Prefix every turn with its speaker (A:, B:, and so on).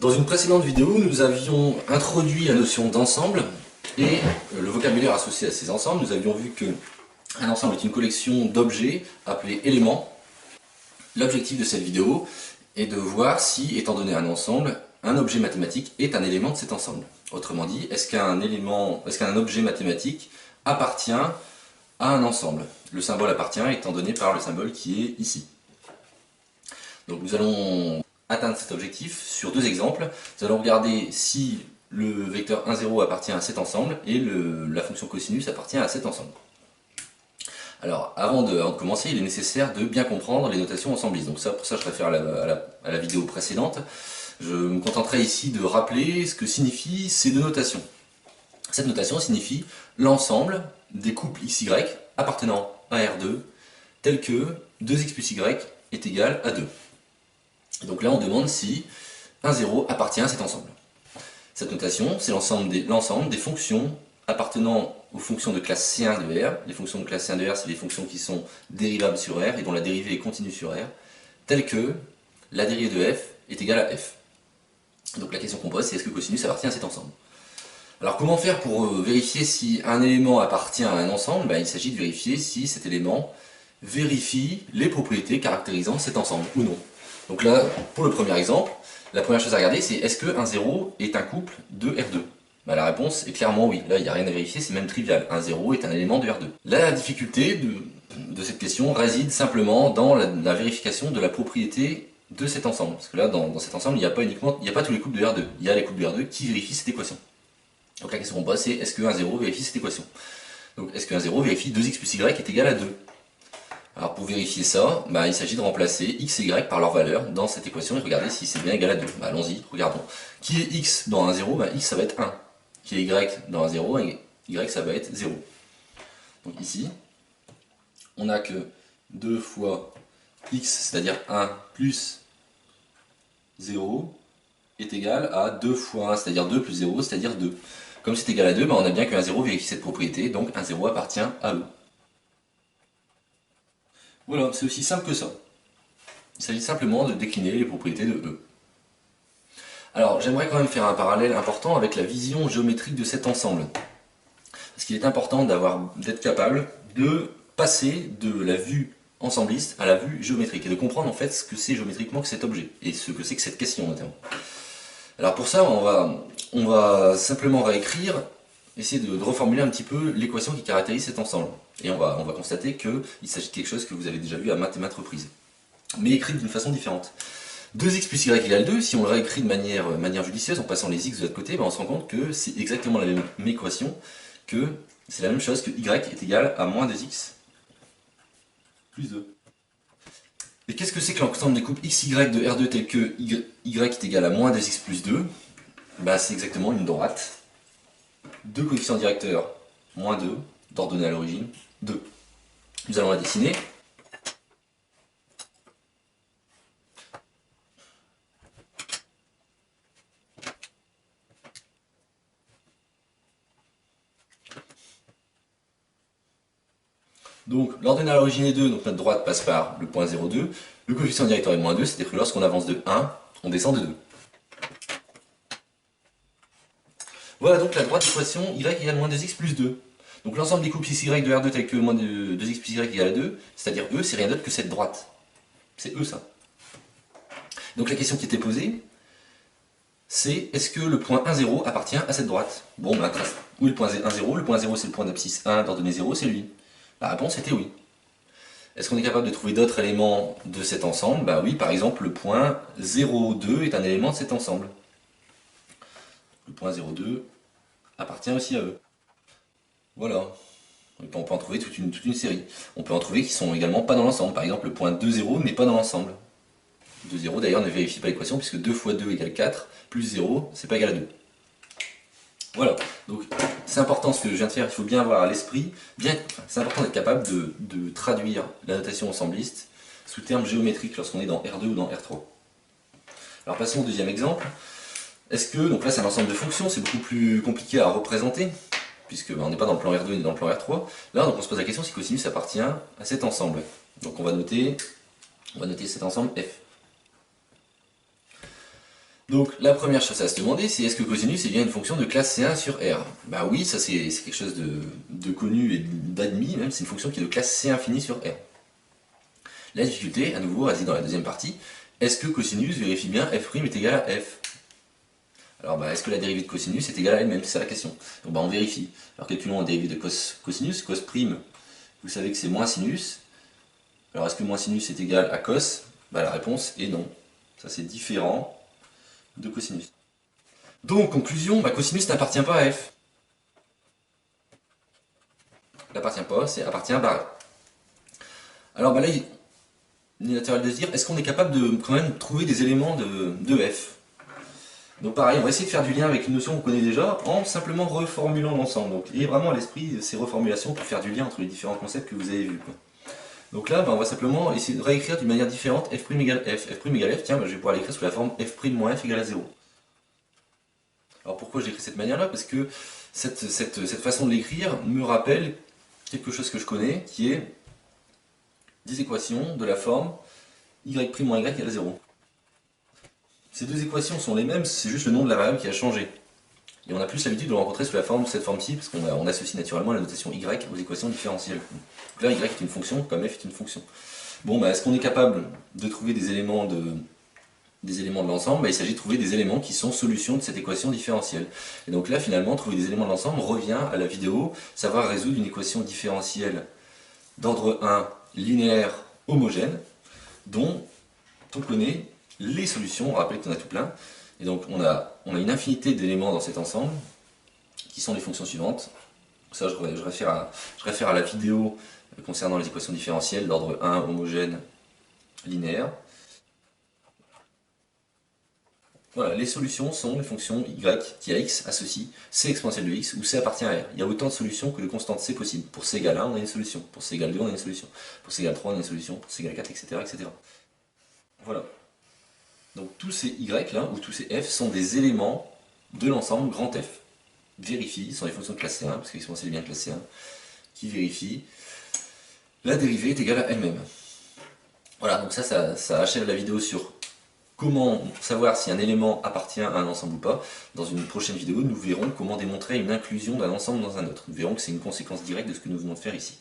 A: Dans une précédente vidéo, nous avions introduit la notion d'ensemble et le vocabulaire associé à ces ensembles. Nous avions vu qu'un ensemble est une collection d'objets appelés éléments. L'objectif de cette vidéo est de voir si, étant donné un ensemble, un objet mathématique est un élément de cet ensemble. Autrement dit, est-ce qu'un objet mathématique appartient à un ensemble? Le symbole appartient étant donné par le symbole qui est ici. Donc nous allons atteindre cet objectif sur deux exemples. Nous allons regarder si le vecteur 1, 0 appartient à cet ensemble et la fonction cosinus appartient à cet ensemble. Alors, avant de commencer, il est nécessaire de bien comprendre les notations ensemblistes. Donc pour ça, je réfère à la vidéo précédente. Je me contenterai ici de rappeler ce que signifient ces deux notations. Cette notation signifie l'ensemble des couples XY appartenant à R2, tel que 2x plus Y est égal à 2. Et donc là, on demande si 1, 0 appartient à cet ensemble. Cette notation, c'est l'ensemble des fonctions appartenant aux fonctions de classe C1 de R. Les fonctions de classe C1 de R, c'est les fonctions qui sont dérivables sur R et dont la dérivée est continue sur R, telle que la dérivée de f est égale à f. Donc la question qu'on pose, c'est est-ce que cosinus appartient à cet ensemble? Alors comment faire pour vérifier si un élément appartient à un ensemble? Il s'agit de vérifier si cet élément vérifie les propriétés caractérisant cet ensemble ou non. Donc là, pour le premier exemple, la première chose à regarder, c'est est-ce que 1, 0 est un couple de R2? La réponse est clairement oui. Là, il n'y a rien à vérifier, c'est même trivial. 1, 0 est un élément de R2. La difficulté de cette question réside simplement dans la vérification de la propriété de cet ensemble. Parce que là, dans cet ensemble, il n'y a pas tous les couples de R2. Il y a les couples de R2 qui vérifient cette équation. Donc la question qu'on pose, c'est est-ce que 1, 0 vérifie cette équation? Donc est-ce que 1, 0 vérifie 2x plus y est égal à 2? Alors pour vérifier ça, il s'agit de remplacer x et y par leur valeur dans cette équation et regarder si c'est bien égal à 2. Allons-y, regardons. Qui est x dans 1, 0? X ça va être 1. Qui est y dans 1, 0? Y ça va être 0. Donc ici, on n'a que 2 fois x, c'est-à-dire 1 plus 0, est égal à 2 fois 1, c'est-à-dire 2 plus 0, c'est-à-dire 2. Comme c'est égal à 2, on a bien que 1, 0 vérifie cette propriété, donc 1, 0 appartient à E. Voilà, c'est aussi simple que ça. Il s'agit simplement de décliner les propriétés de E. Alors, j'aimerais quand même faire un parallèle important avec la vision géométrique de cet ensemble. Parce qu'il est important d'être capable de passer de la vue ensembliste à la vue géométrique et de comprendre en fait ce que c'est géométriquement que cet objet et ce que c'est que cette question notamment. Alors pour ça, on va simplement réécrire, essayer de reformuler un petit peu l'équation qui caractérise cet ensemble. Et on va constater qu'il s'agit de quelque chose que vous avez déjà vu à maintes et maintes reprises. Mais écrit d'une façon différente. 2x plus y égale 2, si on le réécrit de manière judicieuse, en passant les x de l'autre côté, on se rend compte que c'est exactement la même équation, que c'est la même chose que y est égal à moins 2x plus 2. Et qu'est-ce que c'est que l'ensemble des couples xy de R2 tel que y est égal à moins 2x plus 2? C'est exactement une droite. Deux coefficients directeurs, moins 2, d'ordonnée à l'origine, 2. Nous allons la dessiner. Donc l'ordonnée à l'origine est 2, donc notre droite passe par le point 0,2. Le coefficient directeur est moins 2, c'est-à-dire que lorsqu'on avance de 1, on descend de 2. Voilà donc la droite d'équation y égale moins 2x plus 2. Donc l'ensemble des couples xy de R2 tel que moins 2x plus y égale à 2, c'est-à-dire E, c'est rien d'autre que cette droite. C'est E ça. Donc la question qui était posée, c'est est-ce que le point 1, 0 appartient à cette droite? Où est le point 1, 0? Le point 0 c'est le point d'abscisse 1 d'ordonnée 0, c'est lui. La réponse était oui. Est-ce qu'on est capable de trouver d'autres éléments de cet ensemble? Oui, par exemple le point 0,2 est un élément de cet ensemble. Le point 0,2 appartient aussi à E. Voilà. On peut en trouver toute une série. On peut en trouver qui sont également pas dans l'ensemble. Par exemple, le point 2,0 n'est pas dans l'ensemble. 2,0 d'ailleurs ne vérifie pas l'équation puisque 2 fois 2 égale 4, plus 0, c'est pas égal à 2. Voilà, donc c'est important ce que je viens de faire, il faut bien avoir à l'esprit, c'est important d'être capable de traduire la notation ensembliste sous termes géométriques lorsqu'on est dans R2 ou dans R3. Alors passons au deuxième exemple. Donc là c'est un ensemble de fonctions, c'est beaucoup plus compliqué à représenter, puisque on n'est pas dans le plan R2 ni dans le plan R3. Là donc on se pose la question si cosinus appartient à cet ensemble. Donc on va noter cet ensemble F. Donc la première chose à se demander, c'est est-ce que cosinus est bien une fonction de classe C1 sur R? Bah oui, ça c'est quelque chose de connu et d'admis, même c'est une fonction qui est de classe C infinie sur R. La difficulté, à nouveau, réside dans la deuxième partie. Est-ce que cosinus vérifie bien f' est égal à f? Alors bah, est-ce que la dérivée de cosinus est égale à elle-même? C'est ça la question. Donc bah, on vérifie. Alors calculons la dérivée de cosinus. Cos prime, vous savez que c'est moins sinus. Alors est-ce que moins sinus est égal à cos? Bah, la réponse est non. Ça c'est différent de cosinus. Donc, conclusion, bah, cosinus n'appartient pas à f. Il n'appartient pas, c'est appartient à barré. Alors bah, là, il est naturel de se dire, est-ce qu'on est capable de quand même trouver des éléments de f? Donc pareil, on va essayer de faire du lien avec une notion qu'on connaît déjà en simplement reformulant l'ensemble. Donc ayez vraiment à l'esprit ces reformulations pour faire du lien entre les différents concepts que vous avez vus. Donc là, bah, on va simplement essayer de réécrire d'une manière différente f' égale f. f' égale f, tiens, bah, je vais pouvoir l'écrire sous la forme f' moins f égale à 0. Alors pourquoi je l'écris de cette manière-là? Parce que cette façon de l'écrire me rappelle quelque chose que je connais, qui est des équations de la forme y' moins y égale à 0. Ces deux équations sont les mêmes, c'est juste le nom de la variable qui a changé. Et on a plus l'habitude de le rencontrer sous la forme de cette forme-ci, parce qu'on associe naturellement la notation y aux équations différentielles. Donc là, y est une fonction, comme f est une fonction. Bon, bah, est-ce qu'on est capable de trouver des éléments de l'ensemble? Bah, il s'agit de trouver des éléments qui sont solutions de cette équation différentielle. Et donc là, finalement, trouver des éléments de l'ensemble revient à la vidéo, savoir résoudre une équation différentielle d'ordre 1 linéaire homogène, dont on connaît les solutions. On rappelle qu'on a tout plein. Et donc on a une infinité d'éléments dans cet ensemble, qui sont les fonctions suivantes. Ça, je réfère à la vidéo concernant les équations différentielles d'ordre 1 homogène linéaire. Voilà, les solutions sont les fonctions y qui à x associe c exponentielle de x, où c appartient à r. Il y a autant de solutions que de constantes c possibles. Pour c égale 1, on a une solution. Pour c égale 2, on a une solution. Pour c égale 3, on a une solution. Pour c égale 4, etc. etc. Voilà. Donc tous ces y là, ou tous ces f, sont des éléments de l'ensemble grand F. Vérifie, ce sont des fonctions de classe C1, parce qu'exponentielle est bien classe C1, qui vérifie la dérivée est égale à elle-même. Voilà, donc ça achève la vidéo sur comment savoir si un élément appartient à un ensemble ou pas. Dans une prochaine vidéo, nous verrons comment démontrer une inclusion d'un ensemble dans un autre. Nous verrons que c'est une conséquence directe de ce que nous venons de faire ici.